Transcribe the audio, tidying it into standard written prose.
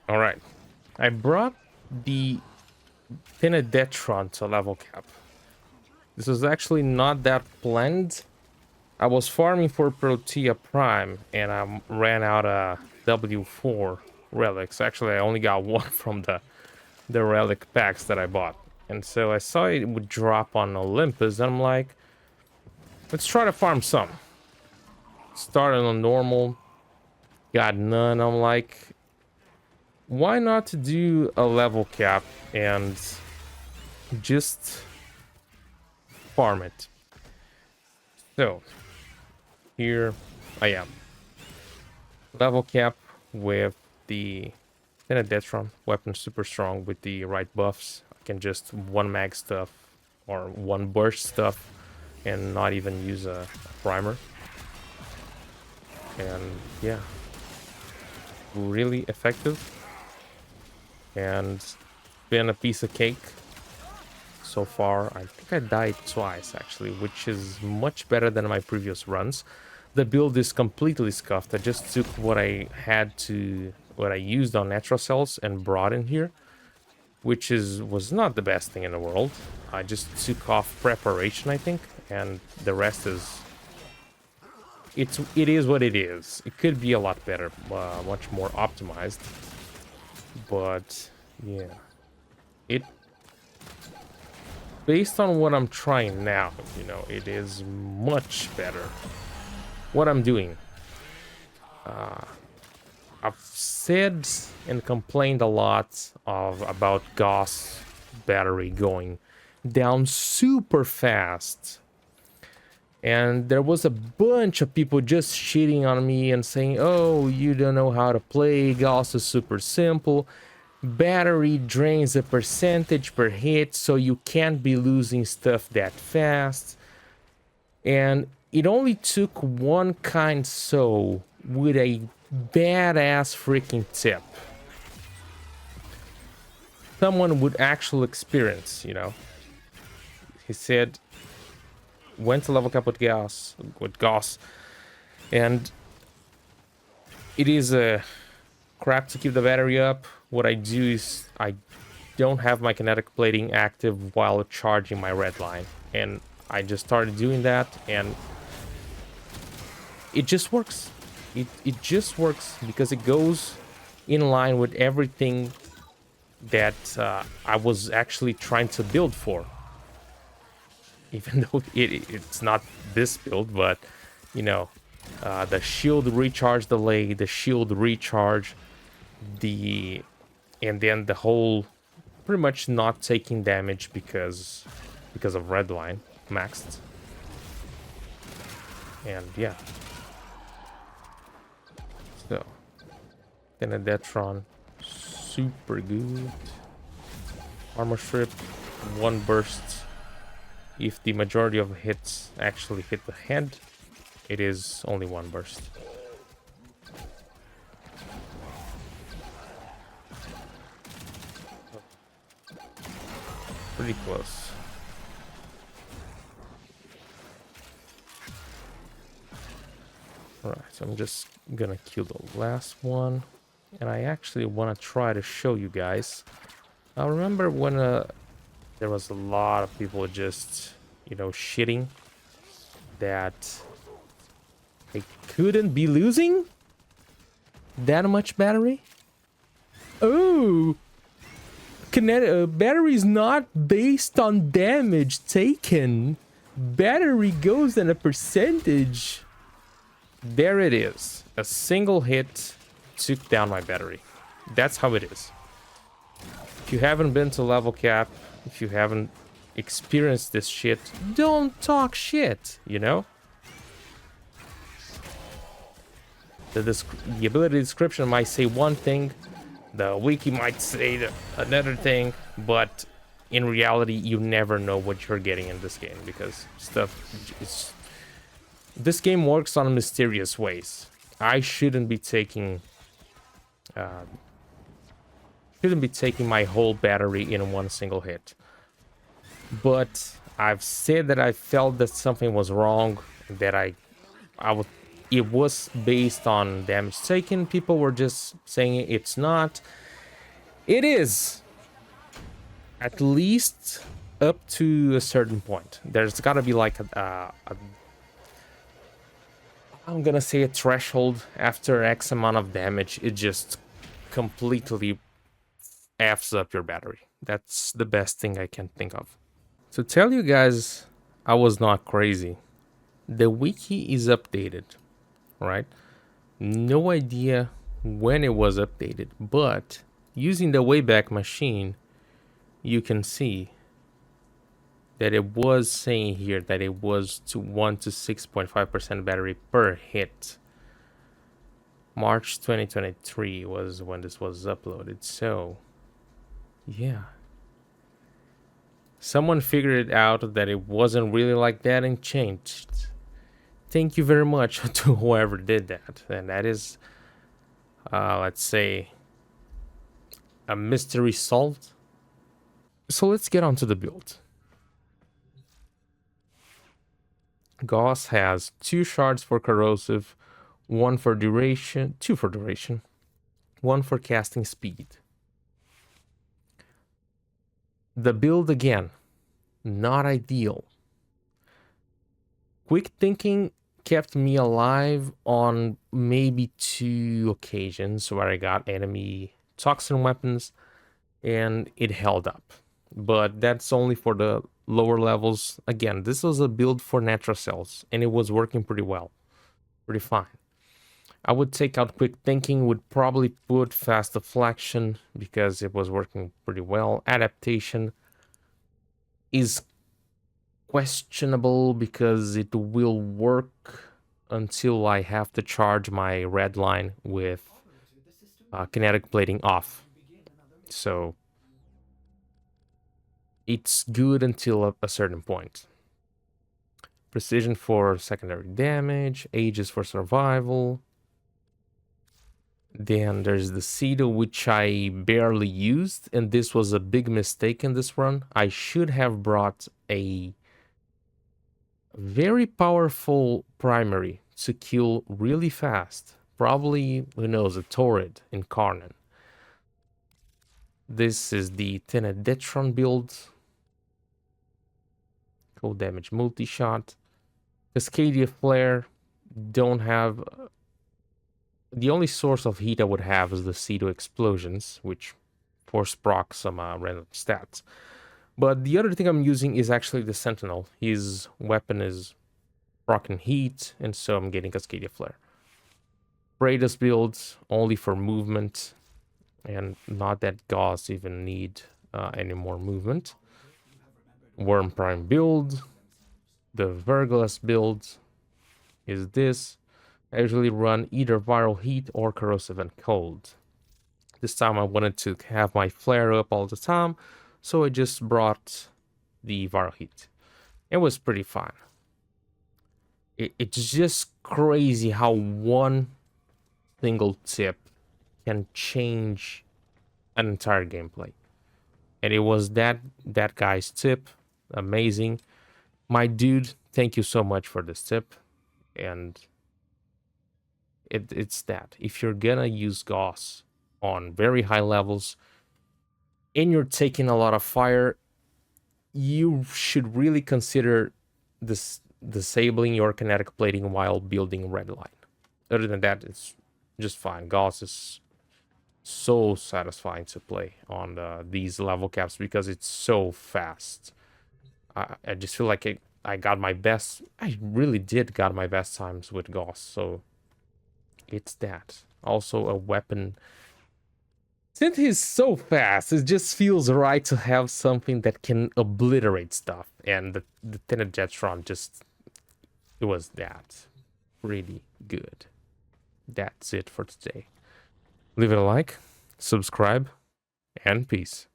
All right. I brought the Tenet Detron to level cap. This was actually not that planned. I was farming for Protea Prime and I ran out of W4 relics. Actually, I only got one from the relic packs that I bought. And so I saw it would drop on Olympus and I'm like, let's try to farm some. Started on normal, got none. I'm like, why not to do a level cap and just farm it? So here I am. Level cap with the Tenet Detron weapon, super strong with the right buffs. I can just one mag stuff or one burst stuff and not even use a primer. And yeah, really effective and been a piece of cake so far. I think I died twice actually, which is much better than my previous runs. The build is completely scuffed. I just took what I used on natural cells and brought in here, which was not the best thing in the world. I just took off preparation, I think, and the rest is it is what it is. It could be a lot better, much more optimized, but yeah, it based on what I'm trying now, you know, it is much better. What I'm doing, I've said and complained a lot about Gauss battery going down super fast. And there was a bunch of people just shitting on me and saying, oh, you don't know how to play. Gauss is super simple. Battery drains a percentage per hit, so you can't be losing stuff that fast. And it only took one kind soul with a badass freaking tip. Someone would actually experience, you know. He said, went to level cap with Gauss, and it is a crap to keep the battery up. What I do is I don't have my kinetic plating active while charging my red line, and I just started doing that, and it just works. It just works because it goes in line with everything that I was actually trying to build for. Even though it's not this build, but you know, the shield recharge delay, the shield recharge, and then the whole pretty much not taking damage because of redline maxed. And yeah, so Tenet Detron, super good. Armor strip, one burst. If the majority of hits actually hit the head, it is only one burst. Pretty close. Alright, so I'm just gonna kill the last one. And I actually want to try to show you guys. I remember when there was a lot of people just, you know, shitting that they couldn't be losing that much battery. Oh, battery is not based on damage taken. Battery goes in a percentage. There it is. A single hit took down my battery. That's how it is. If you haven't been to level cap, if you haven't experienced this shit, don't talk shit, you know? The ability description might say one thing, the wiki might say another thing, but in reality, you never know what you're getting in this game because this game works on mysterious ways. I shouldn't be taking my whole battery in one single hit. But I've said that I felt that something was wrong, that it was based on damage taken. People were just saying it's not. It is at least up to a certain point. There's gotta be like I'm gonna say a threshold. After X amount of damage, it just completely F's up your battery. That's the best thing I can think of. To tell you guys, I was not crazy. The wiki is updated, right? No idea when it was updated, but using the Wayback Machine, you can see that it was saying here that it was to 1 to 6.5% battery per hit. March 2023 was when this was uploaded. So, yeah. Someone figured it out that it wasn't really like that and changed. Thank you very much to whoever did that. And that is, let's say, a mystery solved. So let's get on to the build. Gauss has 2 shards for corrosive, 1 for duration, 2 for duration, 1 for casting speed. The build again, not ideal. Quick thinking kept me alive on maybe 2 occasions where I got enemy toxin weapons and it held up. But that's only for the lower levels. Again, this was a build for natural cells and it was working pretty well, pretty fine. I would take out quick thinking, would probably put fast deflection because it was working pretty well. Adaptation is questionable because it will work until I have to charge my red line with kinetic plating off. So it's good until a certain point. Precision for secondary damage, ages for survival. Then there's the Cedo, which I barely used, and this was a big mistake in this run. I should have brought a very powerful primary to kill really fast. Probably, who knows, a Torrid in Karnan. This is the Tenet Detron build. Cold damage multi-shot. Cascadia Flare. Don't have... The only source of heat I would have is the Cedo Explosions, which force proc some random stats. But the other thing I'm using is actually the Sentinel. His weapon is proccing heat, and so I'm getting Cascadia Flare. Bradus builds only for movement, and not that Gauss even need any more movement. Worm Prime build. The Verglas build is this. I usually run either viral heat or corrosive and cold. This time I wanted to have my flare up all the time, so I just brought the viral heat. It was pretty fun. It's just crazy how one single tip can change an entire gameplay. And it was that guy's tip. Amazing. My dude, thank you so much for this tip. And it's that. If you're gonna use Gauss on very high levels and you're taking a lot of fire, you should really consider this disabling your kinetic plating while building red line. Other than that, it's just fine. Gauss is so satisfying to play on these level caps because it's so fast. I just feel like I got my best. I really did got my best times with Gauss. So it's that. Also a weapon. Since he's so fast, it just feels right to have something that can obliterate stuff. And the Tenet Detron just, it was that. Really good. That's it for today. Leave it a like, subscribe, and peace.